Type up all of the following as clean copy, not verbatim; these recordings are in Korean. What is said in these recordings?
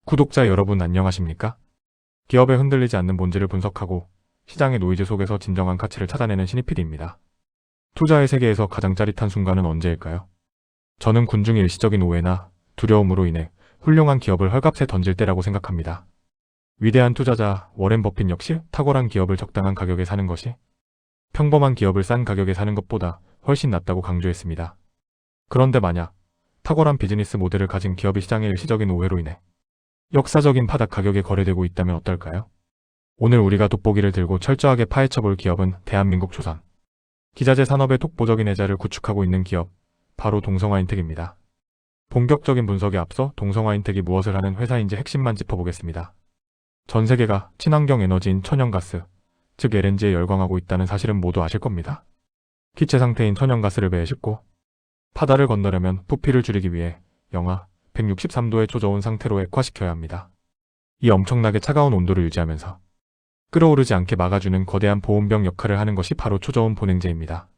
구독자 여러분 안녕하십니까? 기업의 흔들리지 않는 본질을 분석하고 시장의 노이즈 속에서 진정한 가치를 찾아내는 신입 PD입니다. 투자의 세계에서 가장 짜릿한 순간은 언제일까요? 저는 군중의 일시적인 오해나 두려움으로 인해 훌륭한 기업을 헐값에 던질 때라고 생각합니다. 위대한 투자자 워렌 버핏 역시 탁월한 기업을 적당한 가격에 사는 것이 평범한 기업을 싼 가격에 사는 것보다 훨씬 낫다고 강조했습니다. 그런데 만약 탁월한 비즈니스 모델을 가진 기업이 시장의 일시적인 오해로 인해 역사적인 바닥 가격에 거래되고 있다면 어떨까요? 오늘 우리가 돋보기를 들고 철저하게 파헤쳐볼 기업은 대한민국 조선 기자재 산업의 독보적인 혜자를 구축하고 있는 기업, 바로 동성화인텍입니다. 본격적인 분석에 앞서 동성화인텍이 무엇을 하는 회사인지 핵심만 짚어보겠습니다. 전 세계가 친환경 에너지인 천연가스, 즉 LNG에 열광하고 있다는 사실은 모두 아실 겁니다. 기체 상태인 천연가스를 배에 싣고 바다를 건너려면 부피를 줄이기 위해 영하 163도의 초저온 상태로 액화시켜야 합니다. 이 엄청나게 차가운 온도를 유지하면서 끓어오르지 않게 막아주는 거대한 보온병 역할을 하는 것이 바로 초저온 보냉제입니다.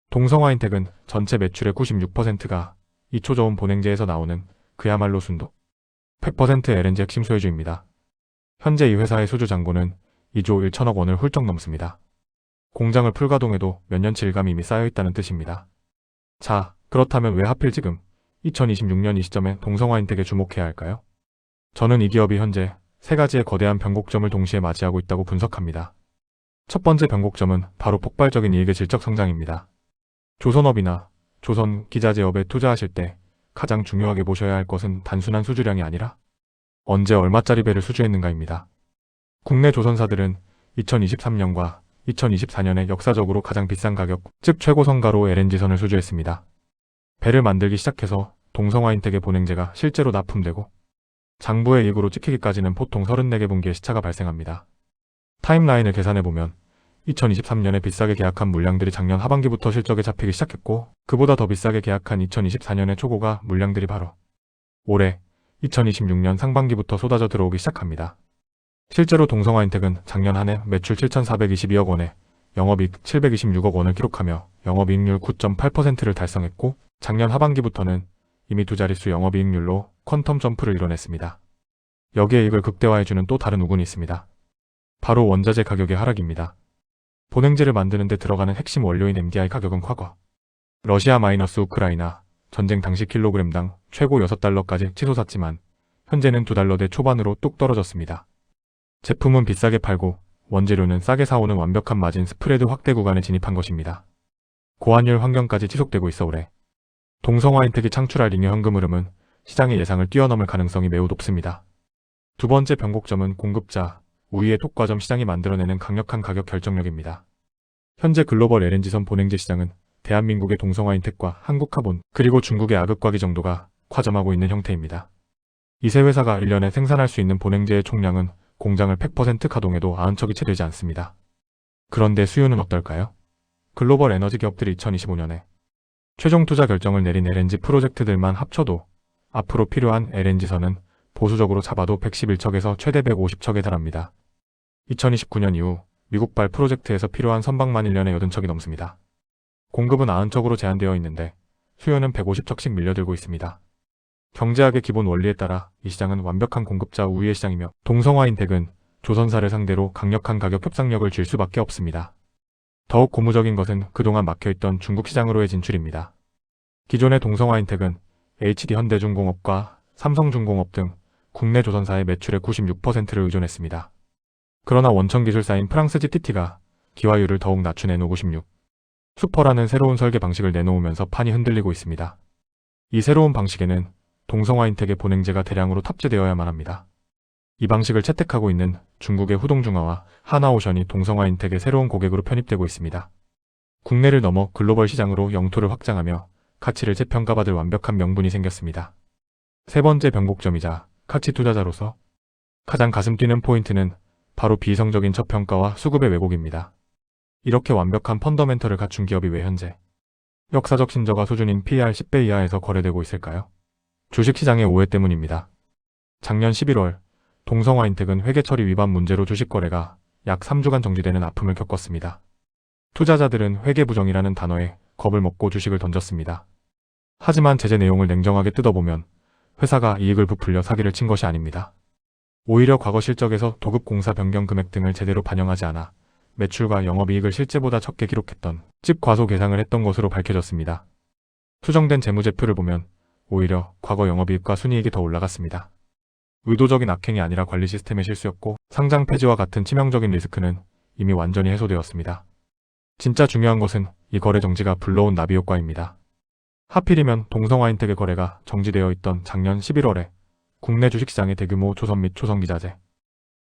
동성화인텍은 전체 매출의 96%가 이 초저온 보냉제에서 나오는 그야말로 순도 100% LNG 핵심 소유주입니다. 현재 이 회사의 수주 잔고는 2조 1천억 원을 훌쩍 넘습니다. 공장을 풀가동해도 몇 년치 일감이 이미 쌓여있다는 뜻입니다. 자, 그렇다면 왜 하필 지금 2026년 이 시점에 동성화인텍에 주목해야 할까요? 저는 이 기업이 현재 세 가지의 거대한 변곡점을 동시에 맞이하고 있다고 분석합니다. 첫 번째 변곡점은 바로 폭발적인 이익의 질적 성장입니다. 조선업이나 조선 기자재업에 투자하실 때 가장 중요하게 보셔야 할 것은 단순한 수주량이 아니라 언제 얼마짜리 배를 수주했는가입니다. 국내 조선사들은 2023년과 2024년에 역사적으로 가장 비싼 가격, 즉 최고 성가로 LNG선을 수주했습니다. 배를 만들기 시작해서 동성화인텍의 보냉제가 실제로 납품되고 장부의 이익으로 찍히기까지는 보통 34개 분기의 시차가 발생합니다. 타임라인을 계산해보면 2023년에 비싸게 계약한 물량들이 작년 하반기부터 실적에 잡히기 시작했고 그보다 더 비싸게 계약한 2024년의 초고가 물량들이 바로 올해 2026년 상반기부터 쏟아져 들어오기 시작합니다. 실제로 동성화인텍은 작년 한 해 매출 7,422억 원에 영업이익 726억 원을 기록하며 영업이익률 9.8%를 달성했고 작년 하반기부터는 이미 두 자릿수 영업이익률로 퀀텀 점프를 이뤄냈습니다. 여기에 이익을 극대화해주는 또 다른 우군이 있습니다. 바로 원자재 가격의 하락입니다. 보냉제를 만드는 데 들어가는 핵심 원료인 MDI 가격은 과거 러시아-우크라이나 전쟁 당시 킬로그램당 최고 6달러까지 치솟았지만 현재는 2달러대 초반으로 뚝 떨어졌습니다. 제품은 비싸게 팔고 원재료는 싸게 사오는 완벽한 마진 스프레드 확대 구간에 진입한 것입니다. 고환율 환경까지 지속되고 있어 올해 동성화인텍이 창출할 잉여 현금 흐름은 시장의 예상을 뛰어넘을 가능성이 매우 높습니다. 두 번째 변곡점은 공급자, 우위의 독과점 시장이 만들어내는 강력한 가격 결정력입니다. 현재 글로벌 LNG선 보냉제 시장은 대한민국의 동성화인텍과 한국화본 그리고 중국의 아극과기 정도가 과점하고 있는 형태입니다. 이 세 회사가 1년에 생산할 수 있는 보냉제의 총량은 공장을 100% 가동해도 90척이 채 되지 않습니다. 그런데 수요는 어떨까요? 글로벌 에너지 기업들이 2025년에 최종 투자 결정을 내린 LNG 프로젝트들만 합쳐도 앞으로 필요한 LNG선은 보수적으로 잡아도 111척에서 최대 150척에 달합니다. 2029년 이후 미국발 프로젝트에서 필요한 선박만 1년에 80척이 넘습니다. 공급은 90척으로 제한되어 있는데 수요는 150척씩 밀려들고 있습니다. 경제학의 기본 원리에 따라 이 시장은 완벽한 공급자 우위의 시장이며 동성화인텍은 조선사를 상대로 강력한 가격 협상력을 쥘 수밖에 없습니다. 더욱 고무적인 것은 그동안 막혀있던 중국 시장으로의 진출입니다. 기존의 동성화인텍은 HD현대중공업과 삼성중공업 등 국내 조선사의 매출의 96%를 의존했습니다. 그러나 원천기술사인 프랑스 GTT가 기화율을 더욱 낮춘 N596 슈퍼라는 새로운 설계 방식을 내놓으면서 판이 흔들리고 있습니다. 이 새로운 방식에는 동성화인텍의 보냉제가 대량으로 탑재되어야만 합니다. 이 방식을 채택하고 있는 중국의 후동중화와 하나오션이 동성화인텍의 새로운 고객으로 편입되고 있습니다. 국내를 넘어 글로벌 시장으로 영토를 확장하며 가치를 재평가받을 완벽한 명분이 생겼습니다. 세 번째 변곡점이자 가치 투자자로서 가장 가슴 뛰는 포인트는 바로 비이성적인 저평가와 수급의 왜곡입니다. 이렇게 완벽한 펀더멘털을 갖춘 기업이 왜 현재 역사적 신저가 수준인 PER 10배 이하에서 거래되고 있을까요? 주식시장의 오해 때문입니다. 작년 11월 동성화인텍은 회계 처리 위반 문제로 주식 거래가 약 3주간 정지되는 아픔을 겪었습니다. 투자자들은 회계 부정이라는 단어에 겁을 먹고 주식을 던졌습니다. 하지만 제재 내용을 냉정하게 뜯어보면 회사가 이익을 부풀려 사기를 친 것이 아닙니다. 오히려 과거 실적에서 도급 공사 변경 금액 등을 제대로 반영하지 않아 매출과 영업이익을 실제보다 적게 기록했던, 즉 과소 계상을 했던 것으로 밝혀졌습니다. 수정된 재무제표를 보면 오히려 과거 영업이익과 순이익이 더 올라갔습니다. 의도적인 악행이 아니라 관리 시스템의 실수였고, 상장 폐지와 같은 치명적인 리스크는 이미 완전히 해소되었습니다. 진짜 중요한 것은 이 거래 정지가 불러온 나비 효과입니다. 하필이면 동성화인텍의 거래가 정지되어 있던 작년 11월에 국내 주식시장의 대규모 조선 및 초성기자재,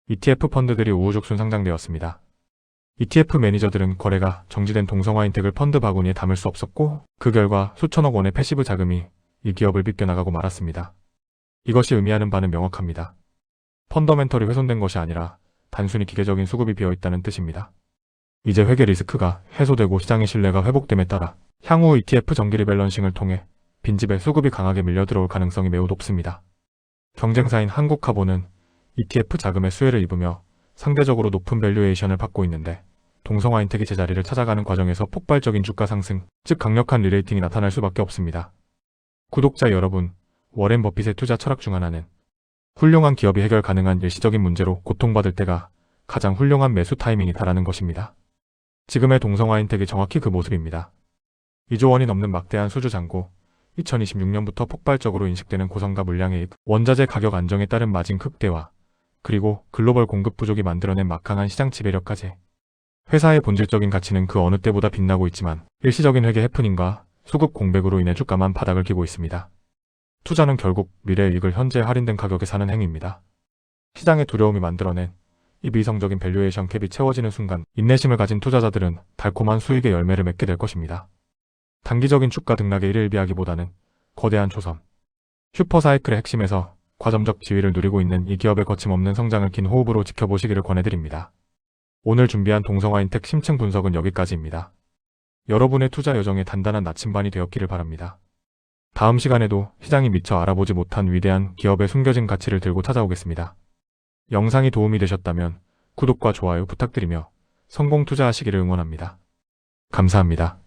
ETF 펀드들이 우후죽순 상장되었습니다. ETF 매니저들은 거래가 정지된 동성화인텍을 펀드 바구니에 담을 수 없었고, 그 결과 수천억 원의 패시브 자금이 이 기업을 빗겨나가고 말았습니다. 이것이 의미하는 바는 명확합니다. 펀더멘털이 훼손된 것이 아니라 단순히 기계적인 수급이 비어있다는 뜻입니다. 이제 회계 리스크가 해소되고 시장의 신뢰가 회복됨에 따라 향후 ETF 정기 리밸런싱을 통해 빈집에 수급이 강하게 밀려 들어올 가능성이 매우 높습니다. 경쟁사인 한국카보는 ETF 자금의 수혜를 입으며 상대적으로 높은 밸류에이션을 받고 있는데, 동성화인텍이 제자리를 찾아가는 과정에서 폭발적인 주가 상승, 즉 강력한 리레이팅이 나타날 수밖에 없습니다. 구독자 여러분, 워렌 버핏의 투자 철학 중 하나는 훌륭한 기업이 해결 가능한 일시적인 문제로 고통받을 때가 가장 훌륭한 매수 타이밍이다라는 것입니다. 지금의 동성화인텍이 정확히 그 모습입니다. 2조 원이 넘는 막대한 수주 잔고, 2026년부터 폭발적으로 인식되는 고성과 물량의 원자재 가격 안정에 따른 마진 극대화, 그리고 글로벌 공급 부족이 만들어낸 막강한 시장 지배력까지. 회사의 본질적인 가치는 그 어느 때보다 빛나고 있지만 일시적인 회계 해프닝과 수급 공백으로 인해 주가만 바닥을 기고 있습니다. 투자는 결국 미래의 이익을 현재 할인된 가격에 사는 행위입니다. 시장의 두려움이 만들어낸 이 비이성적인 밸류에이션 캡이 채워지는 순간 인내심을 가진 투자자들은 달콤한 수익의 열매를 맺게 될 것입니다. 단기적인 주가 등락에 일일비하기보다는 거대한 초선, 슈퍼사이클의 핵심에서 과점적 지위를 누리고 있는 이 기업의 거침없는 성장을 긴 호흡으로 지켜보시기를 권해드립니다. 오늘 준비한 동성화인텍 심층 분석은 여기까지입니다. 여러분의 투자 여정에 단단한 나침반이 되었기를 바랍니다. 다음 시간에도 시장이 미처 알아보지 못한 위대한 기업의 숨겨진 가치를 들고 찾아오겠습니다. 영상이 도움이 되셨다면 구독과 좋아요 부탁드리며 성공 투자하시기를 응원합니다. 감사합니다.